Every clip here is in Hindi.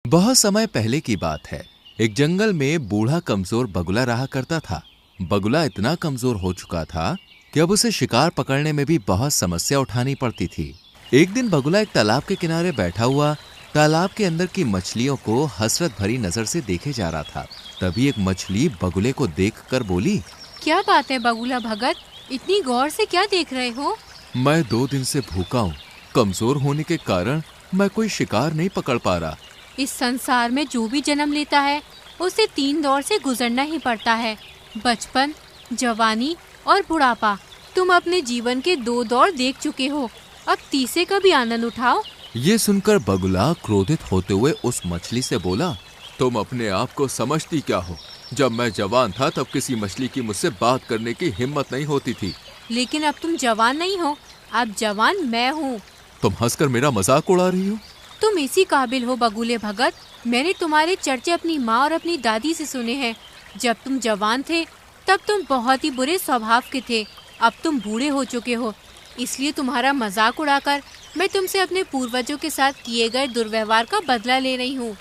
बहुत समय पहले की बात है। एक जंगल में बूढ़ा कमजोर बगुला रहा करता था। बगुला इतना कमजोर हो चुका था कि अब उसे शिकार पकड़ने में भी बहुत समस्या उठानी पड़ती थी। एक दिन बगुला एक तालाब के किनारे बैठा हुआ तालाब के अंदर की मछलियों को हसरत भरी नजर से देखे जा रहा था। तभी एक मछली बगुले को देखकर बोली, क्या बात है बगुला भगत, इतनी गौर से क्या देख रहे हो? मैं 2 दिन से भूखा हूँ। कमजोर होने के कारण मैं कोई शिकार नहीं पकड़ पा रहा। इस संसार में जो भी जन्म लेता है उसे 3 दौर से गुजरना ही पड़ता है, बचपन, जवानी और बुढ़ापा। तुम अपने जीवन के 2 दौर देख चुके हो, अब तीसरे का भी आनंद उठाओ। ये सुनकर बगुला क्रोधित होते हुए उस मछली से बोला, तुम अपने आप को समझती क्या हो? जब मैं जवान था तब किसी मछली की मुझसे बात करने की हिम्मत नहीं होती थी। लेकिन अब तुम जवान नहीं हो, अब जवान मैं हूँ। तुम हंसकर मेरा मजाक उड़ा रही हो? तुम इसी काबिल हो बगुले भगत। मैंने तुम्हारे चर्चे अपनी माँ और अपनी दादी से सुने हैं। जब तुम जवान थे तब तुम बहुत ही बुरे स्वभाव के थे। अब तुम बूढ़े हो चुके हो, इसलिए तुम्हारा मजाक उड़ाकर मैं तुमसे अपने पूर्वजों के साथ किए गए दुर्व्यवहार का बदला ले रही हूँ।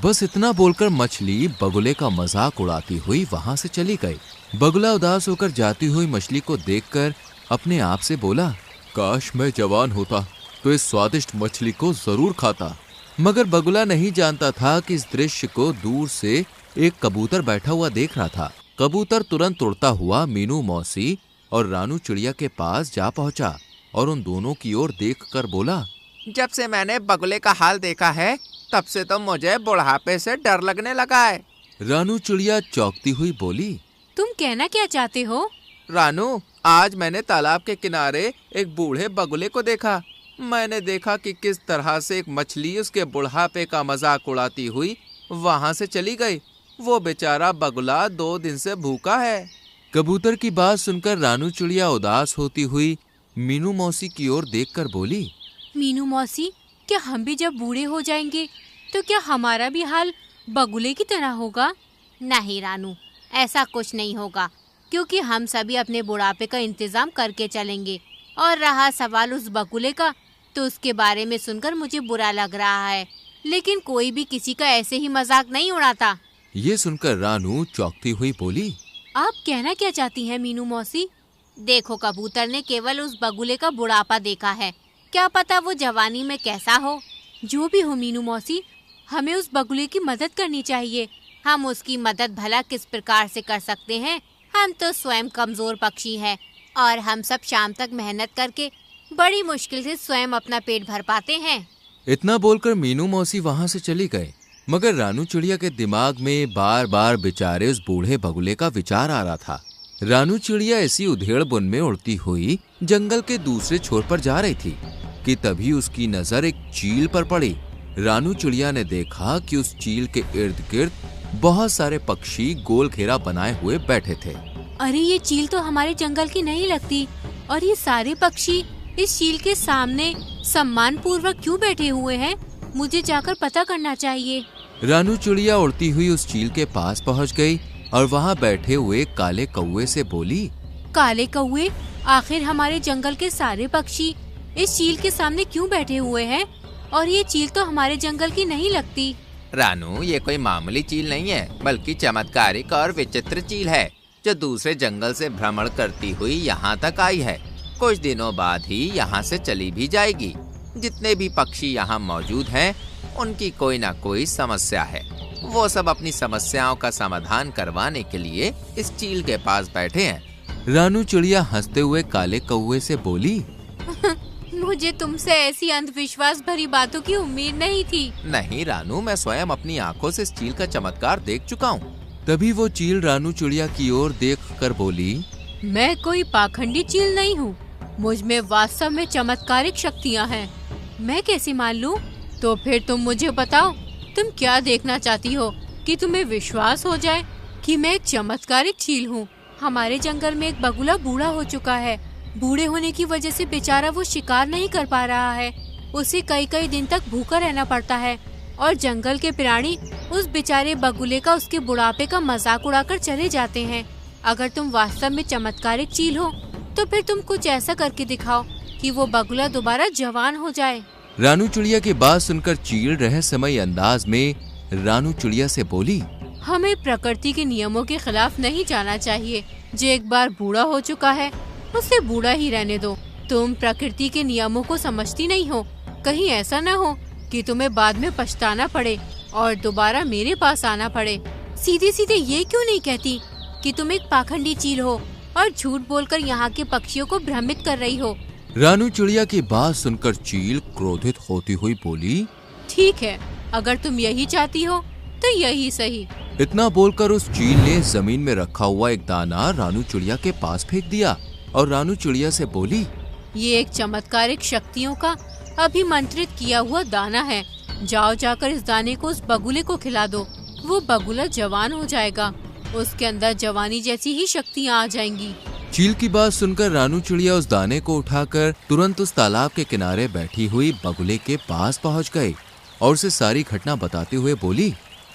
बस इतना बोलकर मछली बगुले का मजाक उड़ाती हुई वहां से चली गई। बगुला उदास होकर जाती हुई मछली को देखकर अपने आप से बोला, काश मैं जवान होता तो इस स्वादिष्ट मछली को जरूर खाता। मगर बगुला नहीं जानता था कि इस दृश्य को दूर से एक कबूतर बैठा हुआ देख रहा था। कबूतर तुरंत उड़ता हुआ मीनू मौसी और रानू चिड़िया के पास जा पहुंचा और उन दोनों की ओर देखकर बोला, जब से मैंने बगुले का हाल देखा है तब से तो मुझे बुढ़ापे से डर लगने लगा है। रानू चिड़िया चौंकती हुई बोली, तुम कहना क्या चाहते हो? रानू, आज मैंने तालाब के किनारे एक बूढ़े बगुले को देखा। मैंने देखा कि किस तरह से एक मछली उसके बुढ़ापे का मजाक उड़ाती हुई वहां से चली गई। वो बेचारा बगुला 2 दिन से भूखा है। कबूतर की बात सुनकर रानू चिड़िया उदास होती हुई मीनू मौसी की ओर देखकर बोली, मीनू मौसी, क्या हम भी जब बूढ़े हो जाएंगे तो क्या हमारा भी हाल बगुले की तरह होगा? नहीं रानू, ऐसा कुछ नहीं होगा, क्योंकि हम सभी अपने बुढ़ापे का इंतजाम करके चलेंगे। और रहा सवाल उस बगुले का, तो उसके बारे में सुनकर मुझे बुरा लग रहा है, लेकिन कोई भी किसी का ऐसे ही मजाक नहीं उड़ाता। ये सुनकर रानू चौंकती हुई बोली, आप कहना क्या चाहती हैं मीनू मौसी? देखो, कबूतर ने केवल उस बगुले का बुढ़ापा देखा है, क्या पता वो जवानी में कैसा हो। जो भी हो मीनू मौसी, हमें उस बगुले की मदद करनी चाहिए। हम उसकी मदद भला किस प्रकार से कर सकते हैं? हम तो स्वयं कमजोर पक्षी हैं और हम सब शाम तक मेहनत करके बड़ी मुश्किल से स्वयं अपना पेट भर पाते हैं। इतना बोलकर मीनू मौसी वहां से चली गए। मगर रानू चिड़िया के दिमाग में बार बार बेचारे उस बूढ़े बगुले का विचार आ रहा था। रानू चिड़िया इसी उधेड़ बुन में उड़ती हुई जंगल के दूसरे छोर पर जा रही थी कि तभी उसकी नजर एक चील पर पड़ी। रानू चिड़िया ने देखा कि उस चील के इर्द गिर्द बहुत सारे पक्षी गोल घेरा बनाए हुए बैठे थे। अरे, ये चील तो हमारे जंगल की नहीं लगती। और ये सारे पक्षी इस चील के सामने सम्मान पूर्वक क्यों बैठे हुए हैं? मुझे जाकर पता करना चाहिए। रानू चिड़िया उड़ती हुई उस चील के पास पहुंच गई और वहां बैठे हुए काले कौवे से बोली, काले कौवे, आखिर हमारे जंगल के सारे पक्षी इस चील के सामने क्यों बैठे हुए हैं? और ये चील तो हमारे जंगल की नहीं लगती। रानू, ये कोई मामूली चील नहीं है, बल्कि चमत्कारिक और विचित्र चील है, जो दूसरे जंगल से भ्रमण करती हुई यहाँ तक आई है। कुछ दिनों बाद ही यहाँ से चली भी जाएगी। जितने भी पक्षी यहाँ मौजूद हैं, उनकी कोई ना कोई समस्या है। वो सब अपनी समस्याओं का समाधान करवाने के लिए इस चील के पास बैठे हैं। रानू चिड़िया हंसते हुए काले कौवे से बोली, मुझे तुमसे ऐसी अंधविश्वास भरी बातों की उम्मीद नहीं थी। नहीं रानू, मैं स्वयं अपनी आंखों से इस चील का चमत्कार देख चुका हूँ। तभी वो चील रानू चिड़िया की ओर देखकर बोली, मैं कोई पाखंडी चील नहीं हूँ। मुझ में वास्तव में चमत्कारिक शक्तियाँ हैं। मैं कैसे मान लूँ? तो फिर तुम मुझे बताओ, तुम क्या देखना चाहती हो कि तुम्हें विश्वास हो जाए कि मैं एक चमत्कारिक चील हूँ? हमारे जंगल में एक बगुला बूढ़ा हो चुका है। बूढ़े होने की वजह से बेचारा वो शिकार नहीं कर पा रहा है। उसे कई कई दिन तक भूखा रहना पड़ता है और जंगल के प्राणी उस बेचारे बगुले का उसके बुढ़ापे का मजाक उड़ाकर चले जाते हैं। अगर तुम वास्तव में चमत्कारिक चील हो तो फिर तुम कुछ ऐसा करके दिखाओ कि वो बगुला दोबारा जवान हो जाए। रानू चिड़िया की बात सुनकर चील रहस्यमयी अंदाज में रानू चिड़िया से बोली, हमें प्रकृति के नियमों के खिलाफ नहीं जाना चाहिए। जो एक बार बूढ़ा हो चुका है उसे बूढ़ा ही रहने दो। तुम प्रकृति के नियमों को समझती नहीं हो। कहीं ऐसा न हो कि तुम्हें बाद में पछताना पड़े और दोबारा मेरे पास आना पड़े। सीधे सीधे ये क्यों नहीं कहती कि तुम एक पाखंडी चील हो और झूठ बोलकर यहाँ के पक्षियों को भ्रमित कर रही हो। रानू चिड़िया की बात सुनकर चील क्रोधित होती हुई बोली, ठीक है, अगर तुम यही चाहती हो तो यही सही। इतना बोलकर उस चील ने जमीन में रखा हुआ एक दाना रानू चिड़िया के पास फेंक दिया और रानू चिड़िया से बोली, ये एक चमत्कारिक शक्तियों का अभिमंत्रित किया हुआ दाना है। जाओ जाकर इस दाने को उस बगुले को खिला दो। वो बगुला जवान हो जाएगा, उसके अंदर जवानी जैसी ही शक्तियाँ आ जाएंगी। चील की बात सुनकर रानू चिड़िया उस दाने को उठाकर तुरंत उस तालाब के किनारे बैठी हुई बगुले के पास पहुंच गए और उसे सारी घटना बताते हुए बोली,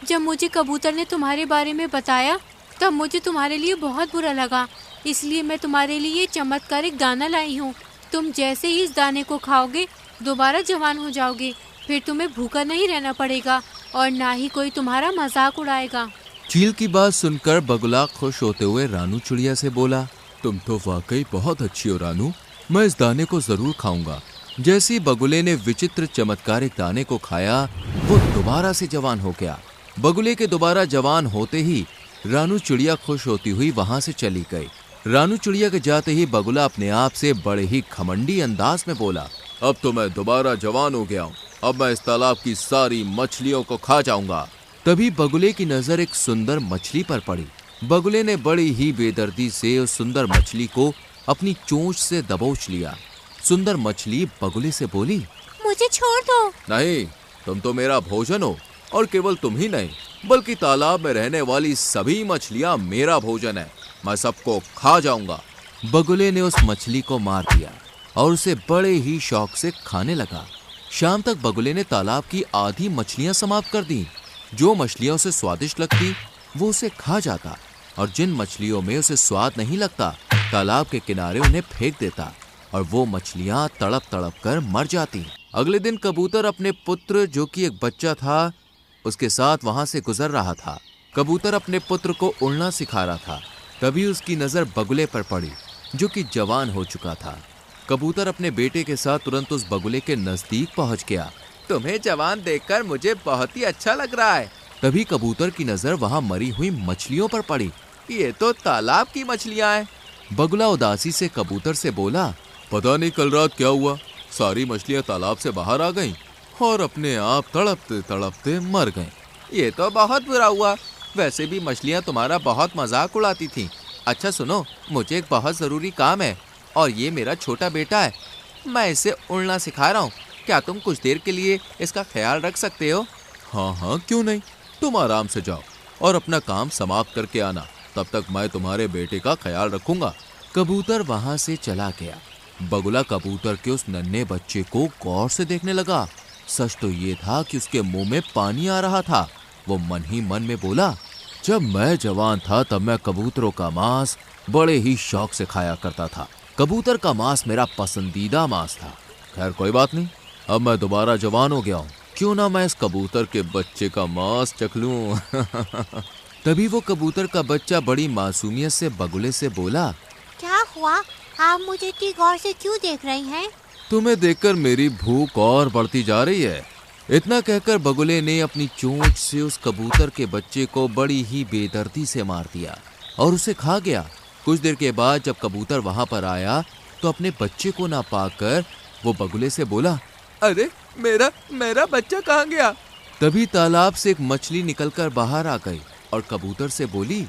जब मुझे कबूतर ने तुम्हारे बारे में बताया तब मुझे तुम्हारे लिए बहुत बुरा लगा, इसलिए मैं तुम्हारे लिए चमत्कारिक दाना लाई हूँ। तुम जैसे ही इस दाने को खाओगे दोबारा जवान हो जाओगे। फिर तुम्हें भूखा नहीं रहना पड़ेगा और ना ही कोई तुम्हारा मजाक उड़ाएगा। चील की बात सुनकर बगुला खुश होते हुए रानू चिड़िया से बोला, तुम तो वाकई बहुत अच्छी हो रानू, मैं इस दाने को जरूर खाऊंगा। जैसे ही बगुले ने विचित्र चमत्कारिक दाने को खाया वो दोबारा से जवान हो गया। बगुले के दोबारा जवान होते ही रानू चिड़िया खुश होती हुई वहां से चली गई। रानू चिड़िया के जाते ही बगुला अपने आप से बड़े ही घमंडी अंदाज में बोला, अब तो मैं दोबारा जवान हो गया हूँ, अब मैं इस तालाब की सारी मछलियों को खा जाऊंगा। तभी बगुले की नजर एक सुंदर मछली पर पड़ी। बगुले ने बड़ी ही बेदर्दी से उस सुंदर मछली को अपनी चोंच से दबोच लिया। सुंदर मछली बगुले से बोली, मुझे छोड़ दो। नहीं, तुम तो मेरा भोजन हो और केवल तुम ही नहीं बल्कि तालाब में रहने वाली सभी मछलियां मेरा भोजन है, मैं सबको खा जाऊंगा। बगुले ने उस मछली को मार दिया और उसे बड़े ही शौक से खाने लगा। शाम तक बगुले ने तालाब की आधी मछलियां समाप्त कर दी। जो मछलियां उसे स्वादिष्ट लगती वो उसे खा जाता और जिन मछलियों में उसे स्वाद नहीं लगता तालाब के किनारे उन्हें फेंक देता और वो मछलियां तड़प तड़प कर मर जाती। अगले दिन कबूतर अपने पुत्र जो कि एक बच्चा था उसके साथ वहां से गुजर रहा था। कबूतर अपने पुत्र को उड़ना सिखा रहा था। तभी उसकी नजर बगुले पर पड़ी जो कि जवान हो चुका था। कबूतर अपने बेटे के साथ तुरंत उस बगुले के नजदीक पहुंच गया। तुम्हें जवान देखकर मुझे बहुत ही अच्छा लग रहा है। तभी कबूतर की नजर वहां मरी हुई मछलियों पर पड़ी। ये तो तालाब की मछलियां हैं। बगुला उदासी से कबूतर से बोला, पता नहीं कल रात क्या हुआ, सारी मछलियां तालाब से बाहर आ गईं और अपने आप तड़पते तड़पते मर गईं। ये तो बहुत बुरा हुआ। वैसे भी मछलियां तुम्हारा बहुत मजाक उड़ाती थीं। अच्छा सुनो, मुझे एक बहुत जरूरी काम है और ये मेरा छोटा बेटा है, मैं इसे उड़ना सिखा रहा हूँ। क्या तुम कुछ देर के लिए इसका ख्याल रख सकते हो? हाँ हाँ, क्यों नहीं, तुम आराम से जाओ और अपना काम समाप्त करके आना, तब तक मैं तुम्हारे बेटे का ख्याल रखूंगा। कबूतर वहां से चला गया। बगुला कबूतर के उस नन्हे बच्चे को गौर से देखने लगा। सच तो ये था कि उसके मुंह में पानी आ रहा था। वो मन ही मन में बोला, जब मैं जवान था तब मैं कबूतरों का मांस बड़े ही शौक से खाया करता था। कबूतर का मांस मेरा पसंदीदा मांस था। खैर कोई बात नहीं, अब मैं दोबारा जवान हो गया हूँ, क्यों ना मैं इस कबूतर के बच्चे का मांस चख लूं। तभी वो कबूतर का बच्चा बड़ी मासूमियत से बगुले से बोला, क्या हुआ, आप मुझे इतनी गौर से क्यों देख रही हैं? तुम्हें देखकर मेरी भूख और बढ़ती जा रही है। इतना कहकर बगुले ने अपनी चोंच से उस कबूतर के बच्चे को बड़ी ही बेदर्दी से मार दिया और उसे खा गया। कुछ देर के बाद जब कबूतर वहां पर आया तो अपने बच्चे को ना पाकर वो बगुले से बोला, अरे मेरा बच्चा कहाँ गया? तभी तालाब से एक मछली निकलकर बाहर आ गई और कबूतर से बोली,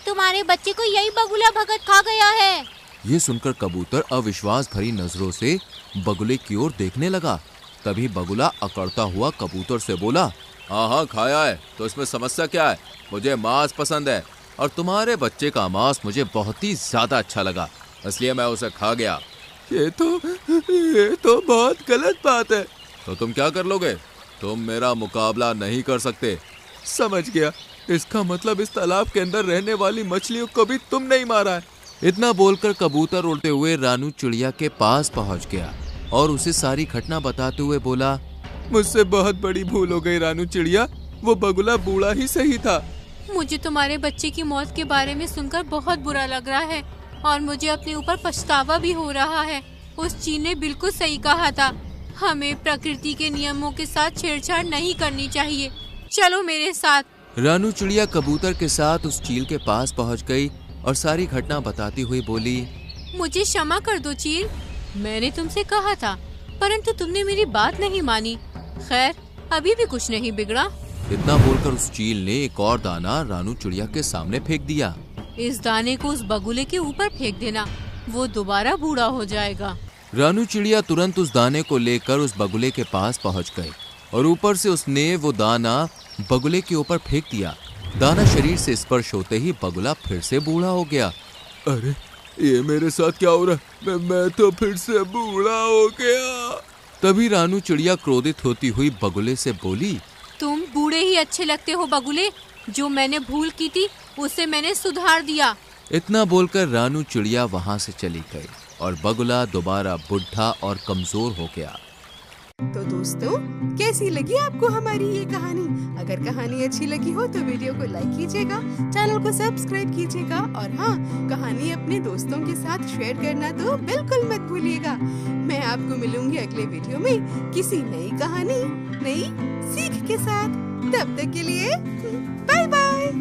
तुम्हारे बच्चे को यही बगुला भगत खा गया है। ये सुनकर कबूतर अविश्वास भरी नजरों से बगुले की ओर देखने लगा। तभी बगुला अकड़ता हुआ कबूतर से बोला, हाँ हाँ खाया है, तो इसमें समस्या क्या है? मुझे मांस पसंद है और तुम्हारे बच्चे का मांस मुझे बहुत ही ज्यादा अच्छा लगा, इसलिए मैं उसे खा गया। ये तो बहुत गलत बात है। तो तुम क्या कर लोगे? तुम मेरा मुकाबला नहीं कर सकते। समझ गया, इसका मतलब इस तालाब के अंदर रहने वाली मछलियों को भी तुम नहीं मारा है। इतना बोलकर कबूतर उड़ते हुए रानू चिड़िया के पास पहुंच गया और उसे सारी घटना बताते हुए बोला, मुझसे बहुत बड़ी भूल हो गई रानू चिड़िया, वो बगुला बूढ़ा ही सही था। मुझे तुम्हारे बच्चे की मौत के बारे में सुनकर बहुत बुरा लग रहा है और मुझे अपने ऊपर पछतावा भी हो रहा है। उस चील ने बिल्कुल सही कहा था, हमें प्रकृति के नियमों के साथ छेड़छाड़ नहीं करनी चाहिए। चलो मेरे साथ। रानू चिड़िया कबूतर के साथ उस चील के पास पहुंच गई और सारी घटना बताती हुई बोली, मुझे क्षमा कर दो चील, मैंने तुमसे कहा था परंतु तुमने मेरी बात नहीं मानी। खैर अभी भी कुछ नहीं बिगड़ा। इतना बोलकर उस चील ने एक और दाना रानू चिड़िया के सामने फेंक दिया। इस दाने को उस बगुले के ऊपर फेंक देना, वो दोबारा बूढ़ा हो जाएगा। रानू चिड़िया तुरंत उस दाने को लेकर उस बगुले के पास पहुंच गई और ऊपर से उसने वो दाना बगुले के ऊपर फेंक दिया। दाना शरीर से स्पर्श होते ही बगुला फिर से बूढ़ा हो गया। अरे ये मेरे साथ क्या हो रहा है? मैं तो फिर से बूढ़ा हो गया। तभी रानू चिड़िया क्रोधित होती हुई बगुले से बोली, तुम बूढ़े ही अच्छे लगते हो बगुले, जो मैंने भूल की थी उसे मैंने सुधार दिया। इतना बोलकर रानू चिड़िया वहाँ से चली गई और बगुला दोबारा बुढ़ा और कमजोर हो गया। तो दोस्तों, कैसी लगी आपको हमारी ये कहानी? अगर कहानी अच्छी लगी हो तो वीडियो को लाइक कीजिएगा, चैनल को सब्सक्राइब कीजिएगा और हाँ, कहानी अपने दोस्तों के साथ शेयर करना तो बिल्कुल मत भूलिएगा। मैं आपको मिलूंगी अगले वीडियो में किसी नई कहानी, नई सीख के साथ। तब तक के लिए बाय बाय।